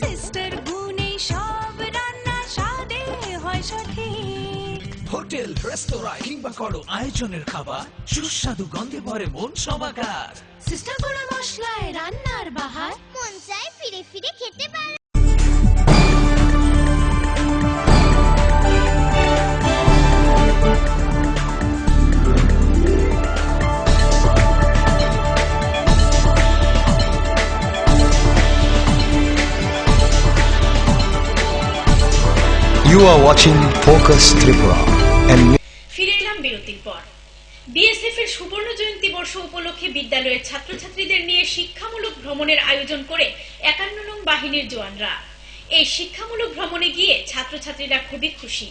সিস্টার গুণে সব রান্না স্বাদে হয় সঠিক। হোটেল রেস্তোরাঁ কিংবা করো আয়োজনের খাবার সুস্বাদু গন্ধে ভরে মন সমাকার। সিস্টার কোনো মশলায় রান্নার বাহার মন চায় ফিরে ফিরে খেতে পারে। You are watching Focus Tripura and ফিরে এলাম বিরতির পর। বিএসএফ এর সুবর্ণ জয়ন্তী বর্ষ উপলক্ষে বিদ্যালয়ের ছাত্রছাত্রীদের নিয়ে শিক্ষামূলক ভ্রমণের আয়োজন করে ৫১ নং বাহিনীর জওয়ানরা। এই শিক্ষামূলক ভ্রমণে গিয়ে ছাত্রছাত্রীরা খুবই খুশি।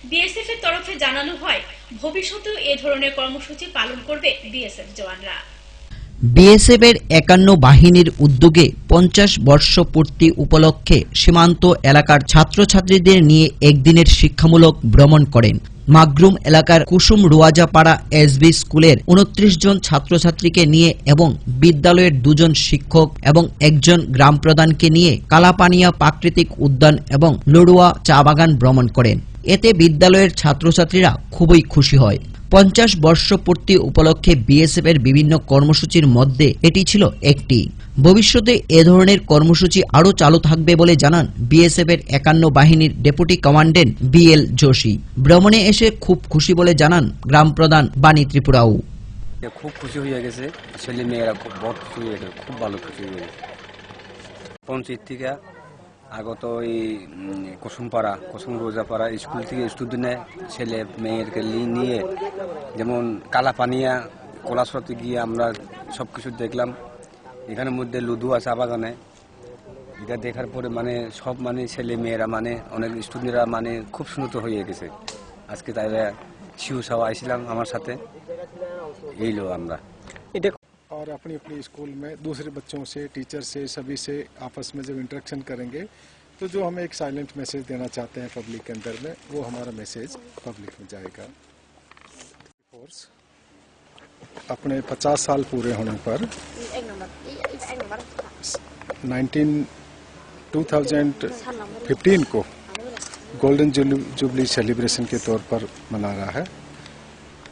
বিএসএফ এর তরফে জানানো হয় ভবিষ্যতেও এ ধরনের কর্মসূচি পালন করবে বিএসএফ জওয়ানরা। বিএসএফ এর ৫১ বাহিনীর উদ্যোগে ৫০ বর্ষ পূর্তি উপলক্ষে সীমান্ত এলাকার ছাত্রছাত্রীদের নিয়ে একদিনের শিক্ষামূলক ভ্রমণ করেন। মাগরুম এলাকার কুসুম রোয়াজাপাড়া এসবি স্কুলের ২৯ জন ছাত্রছাত্রীকে নিয়ে এবং বিদ্যালয়ের ২ জন শিক্ষক এবং ১ জন গ্রাম প্রধানকে নিয়ে কালাপানিয়া প্রাকৃতিক উদ্যান এবং লড়ুয়া চা বাগান ভ্রমণ করেন। এতে বিদ্যালয়ের ছাত্রছাত্রীরা খুবই খুশি হয়। ৫০ বর্ষ পূর্তি উপলক্ষে বিএসএফ এর বিভিন্ন কর্মসূচির মধ্যে এটি ছিল একটি। ভবিষ্যতে এ ধরনের কর্মসূচি আরও চালু থাকবে বলে জানান বিএসএফ এর ৫১ বাহিনীর ডেপুটি কমান্ডেন্ট বিএল যোশী। ভ্রমণে এসে খুব খুশি বলে জানান গ্রাম প্রধান বাণী ত্রিপুরাও। খুব খুশি হয়ে গেছে, ছেলে মেয়েরা খুব বড় খুশি হয়ে গেছে, খুব ভালো খুশি হয়ে গেছে। পঞ্চায়েত থেকে আগত এই কুসুম রোজাপাড়া স্কুল থেকে স্টুডেন্টে ছেলে মেয়েরকে নিয়ে যেমন কালাপানিয়া কলাসরতে গিয়ে আমরা সব কিছু দেখলাম। এখানের মধ্যে লুদুয়া চা বাগানে এটা দেখার পরে মানে সব মানে ছেলে মেয়েরা মানে অনেক স্টুডেন্টরা মানে খুব সুন্দর হয়ে গেছে। আজকে তাইরা শিউ সাওয়া আইছিলাম আমার সাথে এই লো আমরা। और अपनी अपनी स्कूल में दूसरे बच्चों से, टीचर से, सभी से आपस में जब इंटरेक्शन करेंगे तो जो हमें एक साइलेंट मैसेज देना चाहते हैं पब्लिक के अंदर में, वो हमारा मैसेज पब्लिक में जाएगा। फोर्स अपने 50 साल पूरे होने पर 2015 को गोल्डन जुबली सेलिब्रेशन के तौर पर मना रहा है।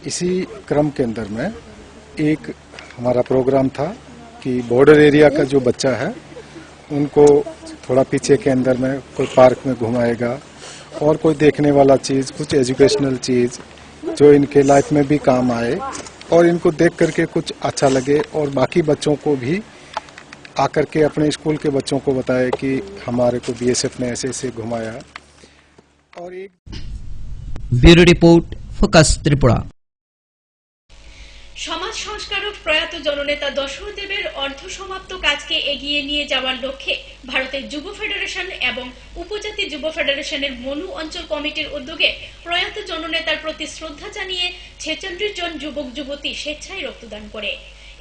इसी क्रम के अंदर में एक हमारा प्रोग्राम था कि बॉर्डर एरिया का जो बच्चा है उनको थोड़ा पीछे के अंदर में कोई पार्क में घुमाएगा और कोई देखने वाला चीज़, कुछ एजुकेशनल चीज़ जो इनके लाइफ में भी काम आए और इनको देख करके कुछ अच्छा लगे और बाकी बच्चों को भी आकर के अपने स्कूल के बच्चों को बताए कि हमारे को बीएसएफ ने ऐसे ऐसे घुमाया। और एक ब्यूरो रिपोर्ट, फोकस त्रिपुरा। সমাজ সংস্কারক প্রয়াত জননেতা দশরথদেবের অর্ধসমাপ্ত কাজকে এগিয়ে নিয়ে যাওয়ার লক্ষ্যে ভারতের যুব ফেডারেশন এবং উপজাতি যুব ফেডারেশনের মনু অঞ্চল কমিটির উদ্যোগে প্রয়াত জননেতার প্রতি শ্রদ্ধা জানিয়ে ৪৬ জন যুবক যুবতী স্বেচ্ছায় রক্তদান করে।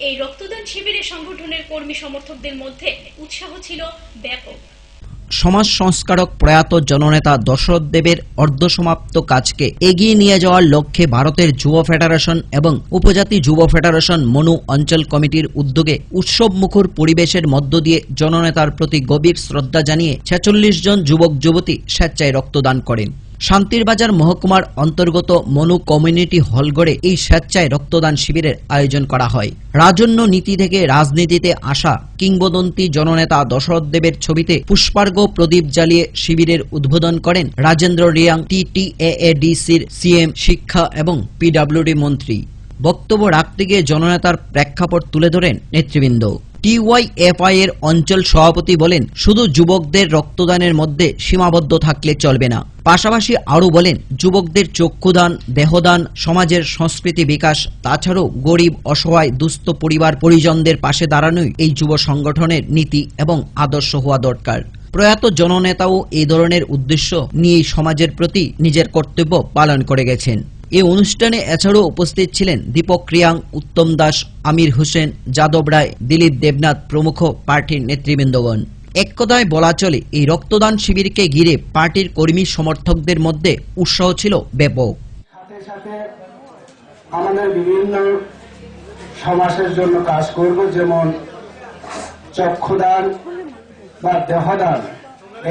এই রক্তদান শিবিরে সংগঠনের কর্মী সমর্থকদের মধ্যে উৎসাহ ছিল ব্যাপক। সমাজ সংস্কারক প্রয়াত জননেতা দশরথদেবের অর্ধসমাপ্ত কাজকে এগিয়ে নিয়ে যাওয়ার লক্ষ্যে ভারতের যুব ফেডারেশন এবং উপজাতি যুব ফেডারেশন মনু অঞ্চল কমিটির উদ্যোগে উৎসবমুখর পরিবেশের মধ্য দিয়ে জননেতার প্রতি গভীর শ্রদ্ধা জানিয়ে ৪৬ জন যুবক যুবতী স্বেচ্ছায় রক্তদান করেন। শান্তিরবাজার মহকুমার অন্তর্গত মনু কমিউনিটি হলঘরে এই স্বেচ্ছায় রক্তদান শিবিরের আয়োজন করা হয়। রাজন্য নীতি থেকে রাজনীতিতে আসা কিংবদন্তি জননেতা দশরথদেবের ছবিতে পুষ্পার্ঘ্য প্রদীপ জ্বালিয়ে শিবিরের উদ্বোধন করেন রাজেন্দ্র রিয়াং, TTAADCর CM, শিক্ষা এবং PWD মন্ত্রী। বক্তব্য রাখতে গিয়ে জননেতার প্রেক্ষাপট তুলে ধরেন নেতৃবৃন্দ। TYFI এর অঞ্চল সভাপতি বলেন, শুধু যুবকদের রক্তদানের মধ্যে সীমাবদ্ধ থাকলে চলবে না। পাশাপাশি আরও বলেন, যুবকদের চক্ষুদান, দেহদান, সমাজের সংস্কৃতি বিকাশ, তাছাড়াও গরিব, অসহায়, দুস্থ পরিবার পরিজনদের পাশে দাঁড়ানোই এই যুব সংগঠনের নীতি এবং আদর্শ হওয়া দরকার। প্রয়াত জননেতাও এই ধরনের উদ্দেশ্য নিয়ে সমাজের প্রতি নিজের কর্তব্য পালন করে গেছেন। এই অনুষ্ঠানে এছাড়াও উপস্থিত ছিলেন দীপক রিয়াং, উত্তম দাস, আমির হোসেন, যাদব রায়, দিলীপ দেবনাথ প্রমুখ পার্টির নেতৃবৃন্দগণ। এক কথায় বলা চলে, এই রক্তদান শিবিরকে ঘিরে পার্টির কর্মী সমর্থকদের মধ্যে উৎসাহ ছিল ব্যাপক। সাথে সাথে আমাদের বিভিন্ন সমাজের জন্য কাজ করব, যেমন চক্ষুদান বা দেহদান,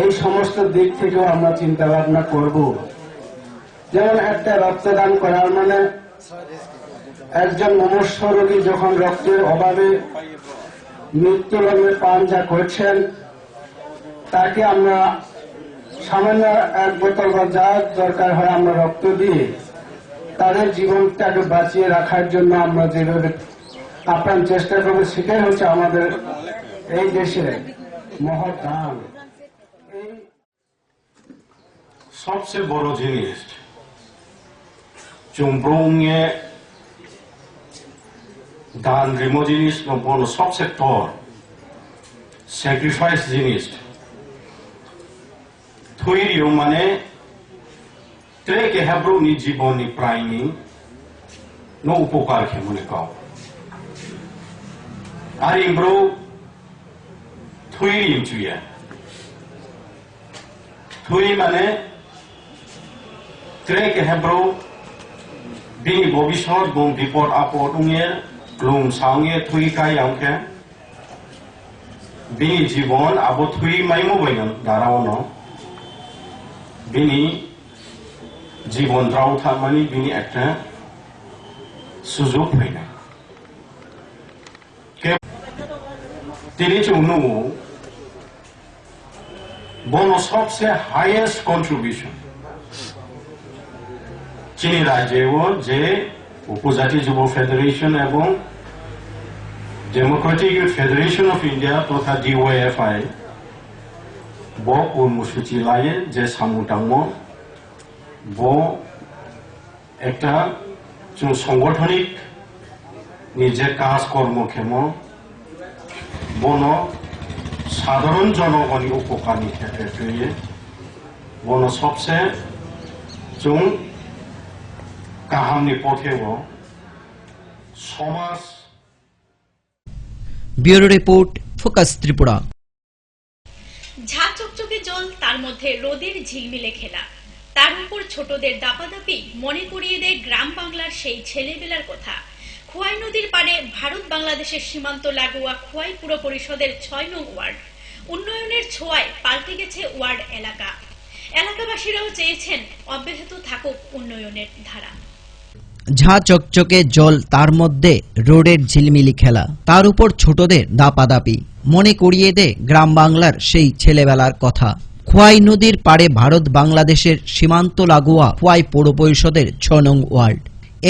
এই সমস্ত দিক থেকেও আমরা চিন্তা ভাবনা করব। যেমন একটা রক্তদান করার মানে একজন মুমূর্ষ রোগী যখন রক্তের অভাবে মৃত্যুলগ্নে প্রাণ যা করছেন, তাকে আমরা সামান্য এক বোতল বা যা দরকার হয় আমরা রক্ত দিয়ে তাদের জীবনটাকে বাঁচিয়ে রাখার জন্য আমরা যেভাবে আপ্রাণ চেষ্টা করবো, সেটাই হচ্ছে আমাদের এই দেশের মহৎ দান। সবচেয়ে বড় জিনিস চুম্বংয়ে দান রিমো জিনিস বড় সবচেয়ে টর স্যাক্রিফাইস জিনিস থইরিও মানে ট্রেকে হেব্রোনি জীবনী প্রাইনি নো উপকার কে মনে কাও আর ইমব্রো থইরিম চুয়া থই মানে ট্রেকে হেব্রো বিনি ভবিষ্যৎ বং বিপদ আপদ উঙে গ্লুম সাউঙে থুই কাই আউকে বিনি জীবন আবো থুই মাইমো বাইন দারাওনো বিনি জীবন রাও থামানি বিনি একটা সুযোগ হই না তিনি চুনো বন সবচেয়ে হাইয়েস্ট কন্ট্রিবিউশন চীন রাজ্যেও যে উপজাতি যুব ফেডারেশন এবং ডেমোক্রেটিক ফেডারেশন অফ ইন্ডিয়া তথা DYFI ব কর্মসূচি লায়ে যে সামুটাঙ্গ ব একটা সাংগঠনিক নিজের কাজ কর্মক্ষেম বন সাধারণ জনগণের উপকারী ক্ষেত্রে বন সবচেয়ে जों गाहामनि पथेव समाज ব্যুরো রিপোর্ট ফোকাস ত্রিপুরা। ঝাঁ চকচকে জল, তার মধ্যে রোদের ঝিলমিলে খেলা, তার উপর ছোটদের দাপাদাপি মনে করিয়ে দেয় গ্রাম বাংলার সেই ছেলেবেলার কথা। খোয়াই নদীর পাড়ে ভারত বাংলাদেশের সীমান্ত লাগোয়া খোয়াই পুর পরিষদের ৬ নং ওয়ার্ড উন্নয়নের ছোঁয়ায় পাল্টে গেছে ওয়ার্ড এলাকা। এলাকাবাসীরাও চেয়েছেন অব্যাহত থাকুক উন্নয়নের ধারা। ঝাঁ চকচকে জল, তার মধ্যে রোডের ঝিলমিলি খেলা, তার উপর ছোটদের দাপাদাপি মনে করিয়ে দেয় গ্রাম বাংলার সেই ছেলেবেলার কথা। খোয়াই নদীর পাড়ে ভারত বাংলাদেশের সীমান্ত লাগোয়া খোয়াই পৌর পরিষদের ৬ নং ওয়ার্ড।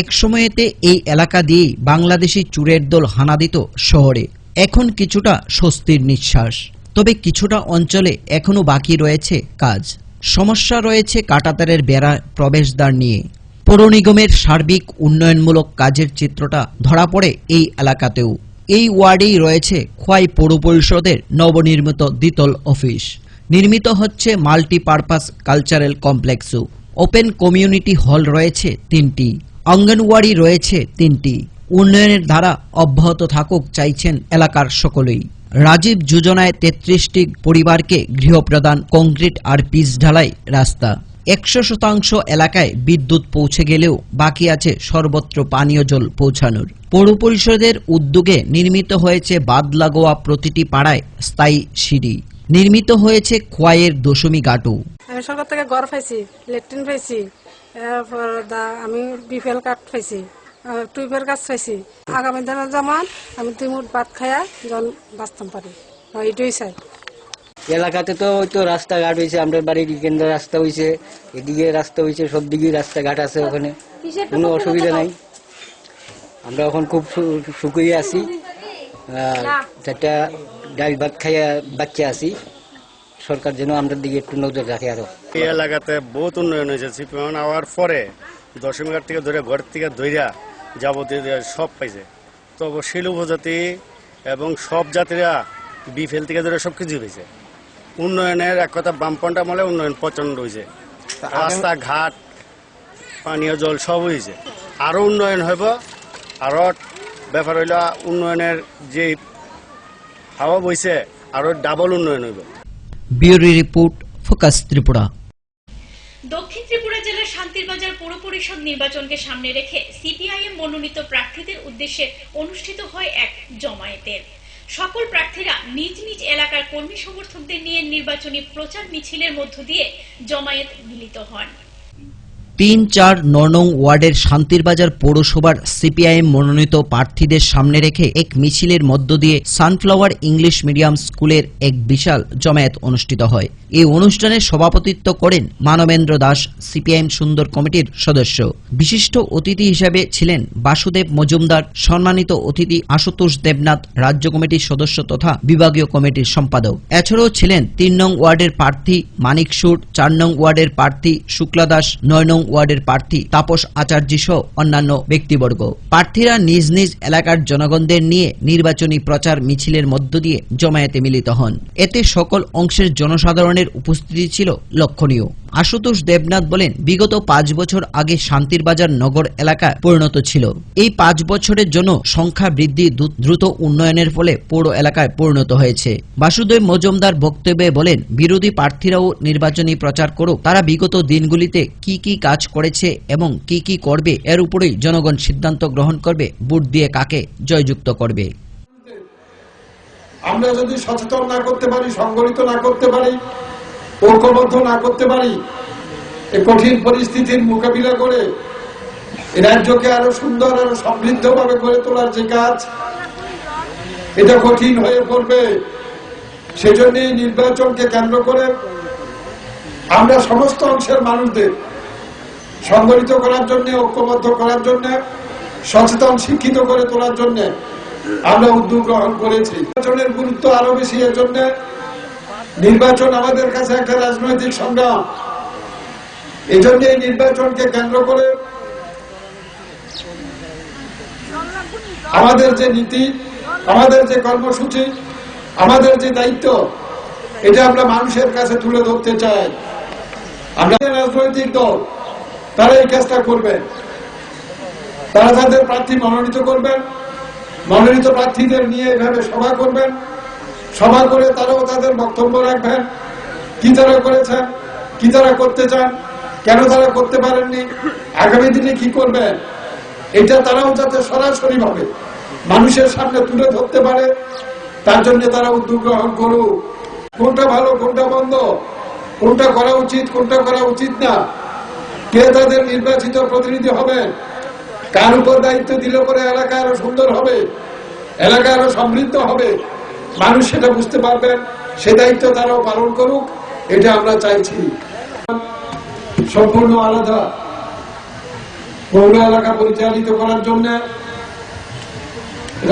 এক সময়েতে এই এলাকা দিয়েই বাংলাদেশি চুরের দল হানা দিত শহরে। এখন কিছুটা স্বস্তির নিঃশ্বাস, তবে কিছুটা অঞ্চলে এখনো বাকি রয়েছে কাজ। সমস্যা রয়েছে কাঁটাতারের বেড়া প্রবেশদ্বার নিয়ে। পৌর নিগমের সার্বিক উন্নয়নমূলক কাজের চিত্রটা ধরা পড়ে এই এলাকাতেও। এই ওয়ার্ডেই রয়েছে খোয়াই পৌর পরিষদের নবনির্মিত দ্বিতল অফিস। নির্মিত হচ্ছে মাল্টিপারপাস কালচারাল কমপ্লেক্সও। ওপেন কমিউনিটি হল রয়েছে ৩টি, অঙ্গনওয়াড়ি রয়েছে ৩টি। উন্নয়নের ধারা অব্যাহত থাকুক চাইছেন এলাকার সকলেই। রাজীব যোজনায় ৩৩টি পরিবারকে গৃহপ্রদান, কংক্রিট আর পিচ ঢালাই রাস্তা। ১০০% এলাকায় বিদ্যুৎ পৌঁছে গেলেও বাকি আছে সর্বত্র পানীয় জল পৌঁছানোর। পৌর পরিষদের উদ্যোগে নির্মিত হয়েছে বাঁধ লাগোয়া প্রতিটি পাড়ায় স্থায়ী সিঁড়ি। নির্মিত হয়েছে খোয়াইয়ের দশমী ঘাটও। আমি সরকার থেকে ঘর পাইছি, ল্যাট্রিন পাইছি, আমি বিপিএল কার্ড পাইছি, টুইপের কাজ পাইছি। আগামী দিনের জামান আমি ২ মুঠ ভাত খাইয়া জন বাঁচতাম পারি, এইটাই চাই। এলাকাতে তো ওই তো রাস্তাঘাট হয়েছে, আমাদের বাড়ির কেন্দ্র রাস্তা হয়েছে, এদিকে রাস্তা হয়েছে, সব দিকে রাস্তাঘাট আছে, ওখানে কোনো অসুবিধা নাই। আমরা এখন খুব সুখী আছি, 4টা ডাল ভাত খাইয়া বাচ্চা আছি। সরকার যেন আমাদের দিকে একটু নজর রাখে। আরো এই এলাকাতে বহুত উন্নয়ন হয়েছে। সিপিএম আওয়ার পরে দশমীঘাট থেকে ধরে ঘর থেকে ধৈরা যাবতীয় সব পাইছে। তো শিল উপজাতি এবং সব জাতিরা বিফেল থেকে ধরে সবকিছু হয়েছে। উন্নয়নের এক কথা বামপন্থা মলে উন্নয়ন প্রচন্ড হয়েছে। রাস্তাঘাট, পানীয় জল সব হয়েছে। আরো উন্নয়ন হইব। আরো ব্যাপার হইল উন্নয়নের যে হাওয়া বইছে আরো ডাবল উন্নয়ন হইব। Bureau report focus Tripura. দক্ষিণ ত্রিপুরা জেলার শান্তিরবাজার পৌর পরিষদ নির্বাচনকে সামনে রেখে সিপিআইএম মনোনীত প্রার্থীদের উদ্দেশ্যে অনুষ্ঠিত হয় এক জমায়েতের। সকল প্রার্থীরা নিজ নিজ এলাকার কর্মী সমর্থকদের নিয়ে নির্বাচনী প্রচার মিছিলের মধ্য দিয়ে জমায়েত মিলিত হন। 3-4 নং ওয়ার্ডের শান্তিরবাজার পৌরসভার সিপিআইএম মনোনীত প্রার্থীদের সামনে রেখে এক মিছিলের মধ্য দিয়ে সানফ্লাওয়ার ইংলিশ মিডিয়াম স্কুলের এক বিশাল জমায়েত অনুষ্ঠিত হয়। এই অনুষ্ঠানে সভাপতিত্ব করেন মানবেন্দ্র দাস, সিপিআইএম সুন্দর কমিটির সদস্য। বিশিষ্ট অতিথি হিসেবে ছিলেন বাসুদেব মজুমদার, সম্মানিত অতিথি আশুতোষ দেবনাথ, রাজ্য কমিটির সদস্য তথা বিভাগীয় কমিটির সম্পাদক। এছাড়াও ছিলেন 3 নং ওয়ার্ডের প্রার্থী মানিক সুর, 4 নং ওয়ার্ডের প্রার্থী শুক্লা দাস, 9 নং ওয়ার্ডের প্রার্থী তাপস আচার্য সহ অন্যান্য ব্যক্তিবর্গ। প্রার্থীরা নিজ নিজ এলাকার জনগণদের নিয়ে নির্বাচনী প্রচার মিছিলের মধ্য দিয়ে জমায়েতে মিলিত হন। এতে সকল অংশের জনসাধারণের উপস্থিতি ছিল লক্ষণীয়। আশুতোষ দেবনাথ বলেন, বিগত 5 বছর আগে শান্তিরবাজার নগর এলাকায় পরিণত ছিল। এই 5 বছরের জন্য সংখ্যা বৃদ্ধি, দ্রুত উন্নয়নের ফলে পৌর এলাকায় পরিণত হয়েছে। বাসুদেব মজুমদার বক্তব্যে বলেন, বিরোধী প্রার্থীরাও নির্বাচনী প্রচার করুক, তারা বিগত দিনগুলিতে কি কি কাজ করেছে এবং কি কি করবে এর উপরেই জনগণ সিদ্ধান্ত গ্রহণ করবে ভোট দিয়ে কাকে জয়যুক্ত করবে। আমরা যদি সচেতন না করতে পারি, সংগঠিত না করতে পারি, ঐক্যবদ্ধ না করতে পারি, এই কঠিন পরিস্থিতির মোকাবিলা করে এই রাজ্যকে আরো সুন্দর, আরো সমৃদ্ধভাবে গড়ে তোলার যে কাজ, এটা কঠিন হয়ে পড়বে। সেজন্য এই নির্বাচনকে কেন্দ্র করে আমরা সমস্ত অংশের মানুষদের সংগঠিত করার জন্য, ঐক্যবদ্ধ করার জন্য, সচেতন শিক্ষিত করে তোলার জন্য আমরা উদ্যোগ গ্রহণ করেছি। নির্বাচনের গুরুত্ব আরো বেশি, এর জন্য নির্বাচন আমাদের কাছে একটা রাজনৈতিক সংগ্রাম। এই জন্য এই নির্বাচনকে কেন্দ্র করে আমাদের যে নীতি, আমাদের যে কর্মসূচি, আমাদের যে দায়িত্ব, এটা আমরা মানুষের কাছে তুলে ধরতে চাই। আমরা রাজনৈতিক দল তারা এই কাজটা করবেন, তারা তাদের প্রার্থী মনোনীত করবেন, মনোনীত প্রার্থীদের নিয়ে এভাবে সভা করবেন, সভা করে তারাও তাদের বক্তব্য রাখবেন, কি তারা করেছেন, কি তারা করতে চান, কেন তারা করতে পারেননি, আগামী দিনে কি করবেন, এটা তারাও যাতে সরাসরি ভাবে মানুষের সামনে তুলে ধরতে পারে, তার জন্য তারা উদ্যোগ গ্রহণ করুক। কোনটা ভালো, কোনটা বন্ধ, কোনটা করা উচিত, কোনটা করা উচিত না, কে তাদের নির্বাচিত প্রতিনিধি হবেন, কার উপর দায়িত্ব দিলে পরে এলাকা আরো সুন্দর হবে, এলাকা আরো সমৃদ্ধ হবে, মানুষ সেটা বুঝতে পারবেন, সে দায়িত্ব তারাও পালন করুক, এটা আমরা চাইছি। সম্পূর্ণ আলাদা পৌর এলাকা পরিচালিত করার জন্য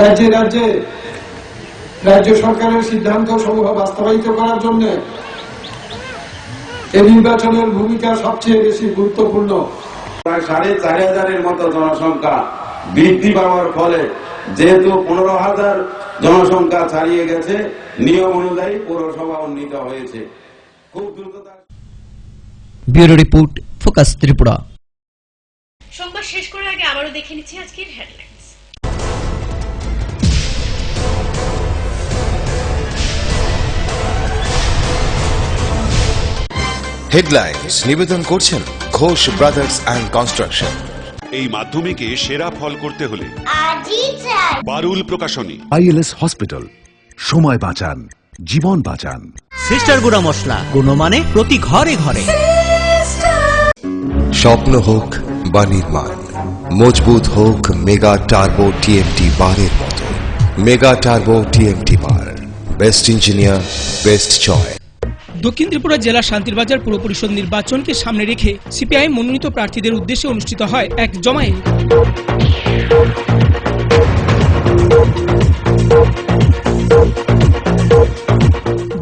রাজ্যে রাজ্যে রাজ্য সরকারের সিদ্ধান্ত সমূহ বাস্তবায়িত করার জন্য এই নির্বাচনের ভূমিকা সবচেয়ে বেশি গুরুত্বপূর্ণ। প্রায় 4,500-এর মতো জনসংখ্যা বৃদ্ধি পাওয়ার ফলে যেহেতু 15,000 জনসংখ্যা ছাড়িয়ে গেছে, নিয়ম অনুযায়ী পৌরসভা উন্নীত হয়েছে। খুব দ্রুত। Bureau report, focus Tripura. সংবাদ শেষ করার আগে আবারও দেখে নিচ্ছি আজকের হেডলাইন্স। হেডলাইন্স নিবেদন করছেন ঘোষ ব্রাদার্স অ্যান্ড কনস্ট্রাকশন। এই মাধ্যমিকে সেরা ফল করতে হলে বারুল প্রকাশনী। আইএলএস হসপিটাল, সময় বাঁচান, জীবন বাঁচান। সিস্টার গুঁড়া মশলা, গুণমানে প্রতি ঘরে ঘরে। স্বপ্ন হোক বা নির্মাণ, মজবুত হোক মেগা টার্বো টিএমটি বারের মতো। মেগা টার্বো টিএমটি বার, বেস্ট ইঞ্জিনিয়ার, বেস্ট চয়েস। দক্ষিণ ত্রিপুরা জেলা শান্তিরবাজার পুর পরিষদ নির্বাচনকে সামনে রেখে সিপিআইএম মনোনীত প্রার্থীদের উদ্দেশ্যে অনুষ্ঠিত হয় এক জমায়েত।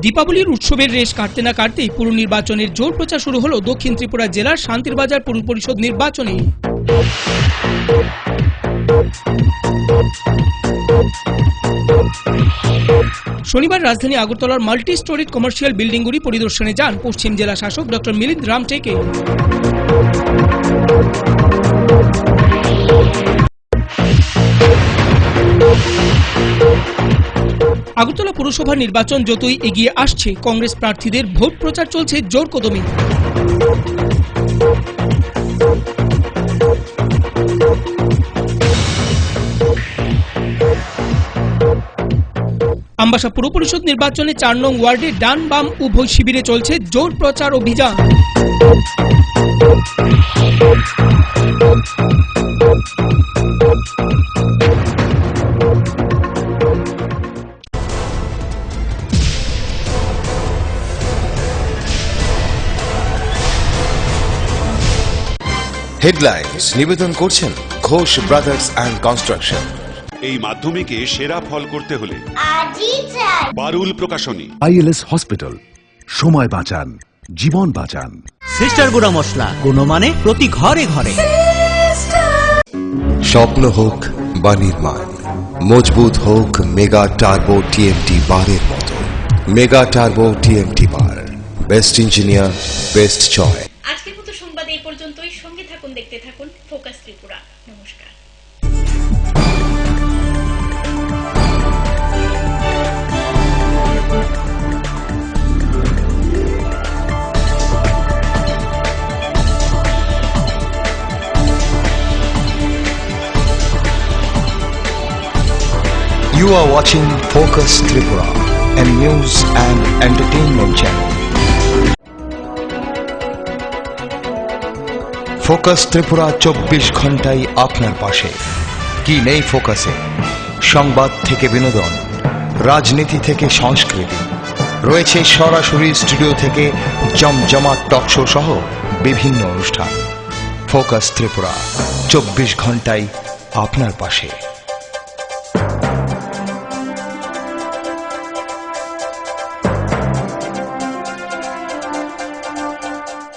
দীপাবলির উৎসবের রেশ কাটতে না কাটতেই পুর নির্বাচনের জোর প্রচার শুরু হলো দক্ষিণ ত্রিপুরা জেলার শান্তিরবাজার পুর পরিষদ নির্বাচনে। শনিবার রাজধানী আগরতলার মাল্টি স্টোরিড কমার্শিয়াল বিল্ডিংগুলি পরিদর্শনে যান পশ্চিম জেলা শাসক ডক্টর মিলিন্দ রামটেকে। আগরতলা পুরসভার নির্বাচন যতই এগিয়ে আসছে, কংগ্রেস প্রার্থীদের ভোট প্রচার চলছে জোর কদমে। আমবাসা পুর পরিষদ নির্বাচনে 4 নং ওয়ার্ডে ডান বাম উভয় শিবিরে চলছে জোর প্রচার অভিযান। হেডলাইন্স নিবেদন করছেন ঘোষ ব্রাদার্স অ্যান্ড কনস্ট্রাকশন। এই মাধ্যমিকে সেরা ফল করতে হলে আজই চাই বারুল প্রকাশনী। আইএলএস হসপিটাল, সময় বাঁচান, জীবন বাঁচান। সিস্টার গুঁড়া মশলা, গুণমানে প্রতি ঘরে ঘরে। স্বপ্ন হোক বা নির্মাণ, মজবুত হোক মেগা টার্বো টিএমটি বারের মতো। মেগা টার্বো টিএমটি বার, বেস্ট ইঞ্জিনিয়ার, বেস্ট চয়েস। আজকের মতো সংবাদ এই পর্যন্তই। সঙ্গে থাকুন, দেখতে থাকুন ফোকাস ত্রিপুরা। নমস্কার। You are watching Focus Tripura, a news and entertainment channel. Focus Tripura 24 ঘন্টায় আপনার পাশে। কি নেই ফোকাসে? সংবাদ থেকে বিনোদন, রাজনীতি থেকে সংস্কৃতি, রয়েছে সরাসরি স্টুডিও থেকে জমজমাট টক শো সহ বিভিন্ন অনুষ্ঠান। ফোকাস ত্রিপুরা 24 ঘন্টায় আপনার পাশে।